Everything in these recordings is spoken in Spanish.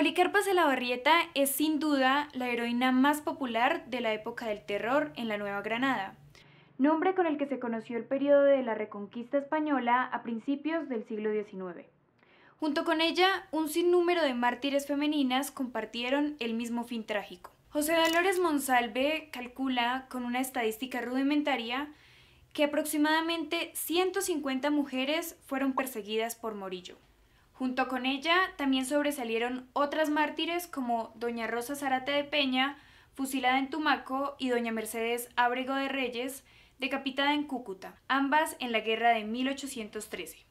Policarpa Salabarrieta es sin duda la heroína más popular de la época del terror en la Nueva Granada, nombre con el que se conoció el periodo de la Reconquista española a principios del siglo XIX. Junto con ella, un sinnúmero de mártires femeninas compartieron el mismo fin trágico. José Dolores Monsalve calcula, con una estadística rudimentaria, que aproximadamente 150 mujeres fueron perseguidas por Morillo. Junto con ella también sobresalieron otras mártires como doña Rosa Zárate de Peña, fusilada en Tumaco, y doña Mercedes Ábrego de Reyes, decapitada en Cúcuta, ambas en la guerra de 1813.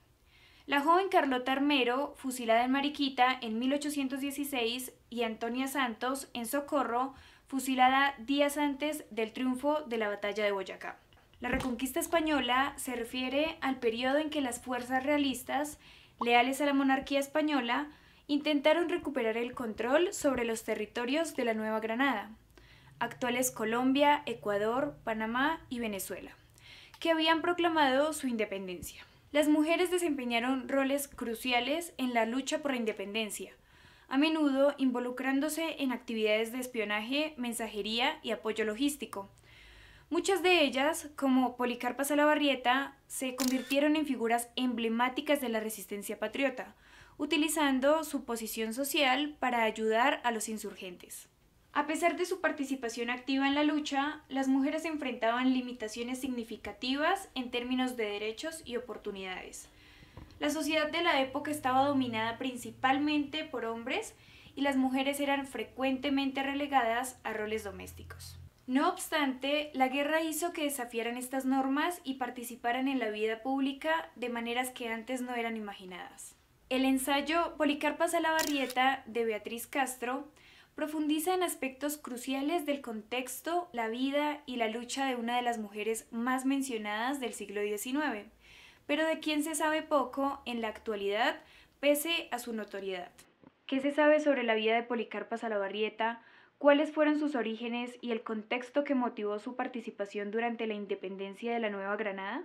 La joven Carlota Armero, fusilada en Mariquita en 1816, y Antonia Santos en Socorro, fusilada días antes del triunfo de la batalla de Boyacá. La Reconquista española se refiere al periodo en que las fuerzas realistas, leales a la monarquía española, intentaron recuperar el control sobre los territorios de la Nueva Granada, actuales Colombia, Ecuador, Panamá y Venezuela, que habían proclamado su independencia. Las mujeres desempeñaron roles cruciales en la lucha por la independencia, a menudo involucrándose en actividades de espionaje, mensajería y apoyo logístico. Muchas de ellas, como Policarpa Salabarrieta, se convirtieron en figuras emblemáticas de la resistencia patriota, utilizando su posición social para ayudar a los insurgentes. A pesar de su participación activa en la lucha, las mujeres enfrentaban limitaciones significativas en términos de derechos y oportunidades. La sociedad de la época estaba dominada principalmente por hombres y las mujeres eran frecuentemente relegadas a roles domésticos. No obstante, la guerra hizo que desafiaran estas normas y participaran en la vida pública de maneras que antes no eran imaginadas. El ensayo Policarpa Salabarrieta de Beatriz Castro profundiza en aspectos cruciales del contexto, la vida y la lucha de una de las mujeres más mencionadas del siglo XIX, pero de quien se sabe poco en la actualidad pese a su notoriedad. ¿Qué se sabe sobre la vida de Policarpa Salabarrieta? ¿Cuáles fueron sus orígenes y el contexto que motivó su participación durante la independencia de la Nueva Granada?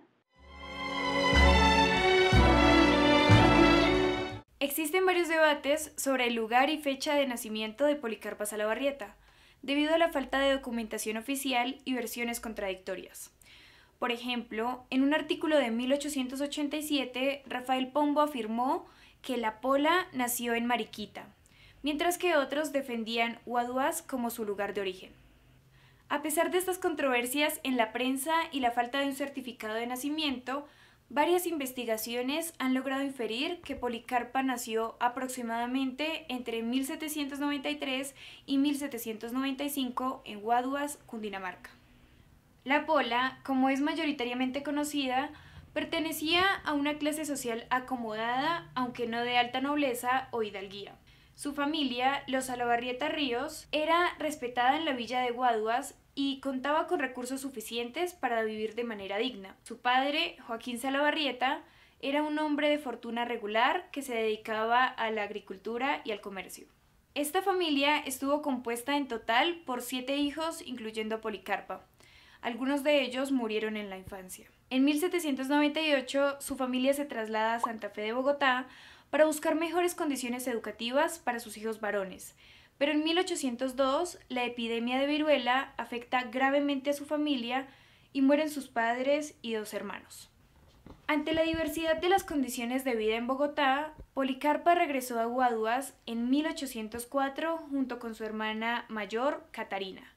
Existen varios debates sobre el lugar y fecha de nacimiento de Policarpa Salabarrieta, debido a la falta de documentación oficial y versiones contradictorias. Por ejemplo, en un artículo de 1887, Rafael Pombo afirmó que la Pola nació en Mariquita, mientras que otros defendían Guaduas como su lugar de origen. A pesar de estas controversias en la prensa y la falta de un certificado de nacimiento, varias investigaciones han logrado inferir que Policarpa nació aproximadamente entre 1793 y 1795 en Guaduas, Cundinamarca. La Pola, como es mayoritariamente conocida, pertenecía a una clase social acomodada, aunque no de alta nobleza o hidalguía. Su familia, los Salabarrieta Ríos, era respetada en la villa de Guaduas y contaba con recursos suficientes para vivir de manera digna. Su padre, Joaquín Salabarrieta, era un hombre de fortuna regular que se dedicaba a la agricultura y al comercio. Esta familia estuvo compuesta en total por 7 hijos, incluyendo a Policarpa. Algunos de ellos murieron en la infancia. En 1798, su familia se traslada a Santa Fe de Bogotá para buscar mejores condiciones educativas para sus hijos varones, pero en 1802 la epidemia de viruela afecta gravemente a su familia y mueren sus padres y 2 hermanos. Ante la diversidad de las condiciones de vida en Bogotá, Policarpa regresó a Guaduas en 1804 junto con su hermana mayor, Catarina,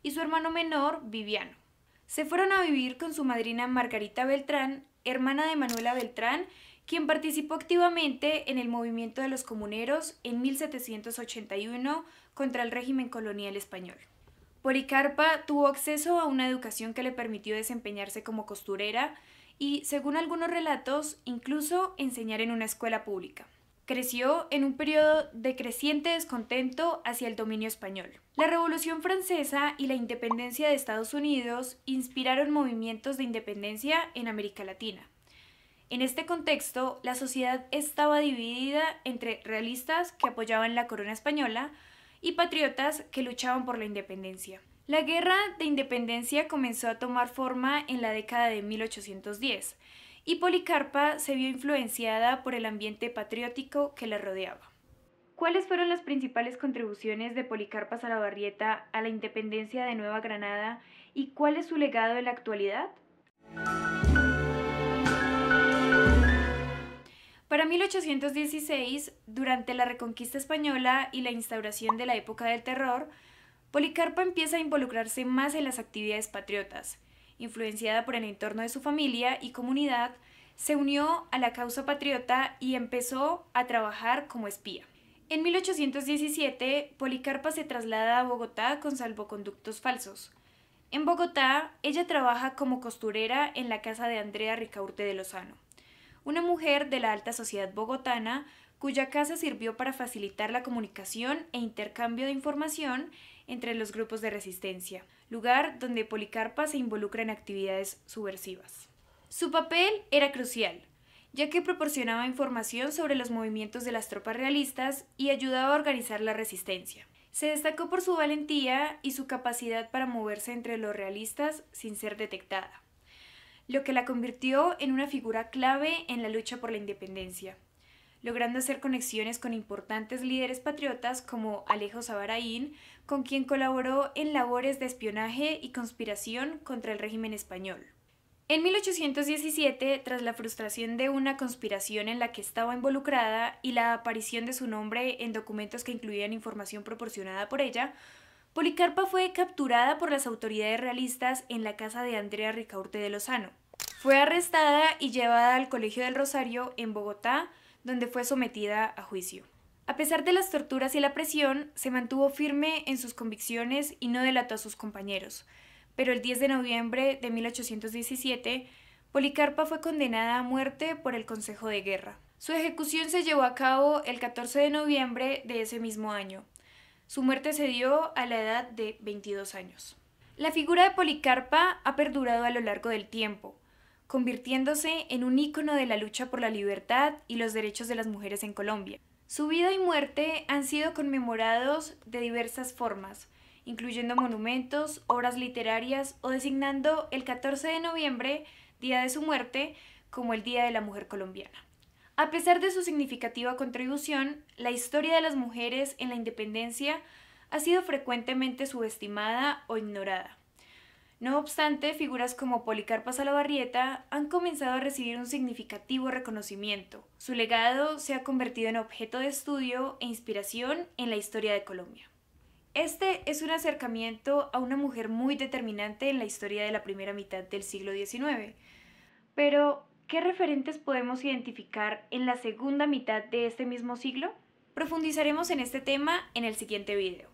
y su hermano menor, Viviano. Se fueron a vivir con su madrina Margarita Beltrán, hermana de Manuela Beltrán, quien participó activamente en el movimiento de los comuneros en 1781 contra el régimen colonial español. Policarpa tuvo acceso a una educación que le permitió desempeñarse como costurera y, según algunos relatos, incluso enseñar en una escuela pública. Creció en un periodo de creciente descontento hacia el dominio español. La Revolución Francesa y la independencia de Estados Unidos inspiraron movimientos de independencia en América Latina. En este contexto, la sociedad estaba dividida entre realistas que apoyaban la corona española y patriotas que luchaban por la independencia. La guerra de independencia comenzó a tomar forma en la década de 1810 y Policarpa se vio influenciada por el ambiente patriótico que la rodeaba. ¿Cuáles fueron las principales contribuciones de Policarpa Salabarrieta a la independencia de Nueva Granada y cuál es su legado en la actualidad? Para 1816, durante la Reconquista Española y la instauración de la época del terror, Policarpa empieza a involucrarse más en las actividades patriotas. Influenciada por el entorno de su familia y comunidad, se unió a la causa patriota y empezó a trabajar como espía. En 1817, Policarpa se traslada a Bogotá con salvoconductos falsos. En Bogotá, ella trabaja como costurera en la casa de Andrea Ricaurte de Lozano, una mujer de la alta sociedad bogotana cuya casa sirvió para facilitar la comunicación e intercambio de información entre los grupos de resistencia, lugar donde Policarpa se involucra en actividades subversivas. Su papel era crucial, ya que proporcionaba información sobre los movimientos de las tropas realistas y ayudaba a organizar la resistencia. Se destacó por su valentía y su capacidad para moverse entre los realistas sin ser detectada, lo que la convirtió en una figura clave en la lucha por la independencia, logrando hacer conexiones con importantes líderes patriotas como Alejo Sabaraín, con quien colaboró en labores de espionaje y conspiración contra el régimen español. En 1817, tras la frustración de una conspiración en la que estaba involucrada y la aparición de su nombre en documentos que incluían información proporcionada por ella, Policarpa fue capturada por las autoridades realistas en la casa de Andrea Ricaurte de Lozano. Fue arrestada y llevada al Colegio del Rosario en Bogotá, donde fue sometida a juicio. A pesar de las torturas y la presión, se mantuvo firme en sus convicciones y no delató a sus compañeros. Pero el 10 de noviembre de 1817, Policarpa fue condenada a muerte por el Consejo de Guerra. Su ejecución se llevó a cabo el 14 de noviembre de ese mismo año. Su muerte se dio a la edad de 22 años. La figura de Policarpa ha perdurado a lo largo del tiempo, convirtiéndose en un ícono de la lucha por la libertad y los derechos de las mujeres en Colombia. Su vida y muerte han sido conmemorados de diversas formas, incluyendo monumentos, obras literarias o designando el 14 de noviembre, día de su muerte, como el Día de la Mujer Colombiana. A pesar de su significativa contribución, la historia de las mujeres en la independencia ha sido frecuentemente subestimada o ignorada. No obstante, figuras como Policarpa Salabarrieta han comenzado a recibir un significativo reconocimiento. Su legado se ha convertido en objeto de estudio e inspiración en la historia de Colombia. Este es un acercamiento a una mujer muy determinante en la historia de la primera mitad del siglo XIX. Pero, ¿qué referentes podemos identificar en la segunda mitad de este mismo siglo? Profundizaremos en este tema en el siguiente video.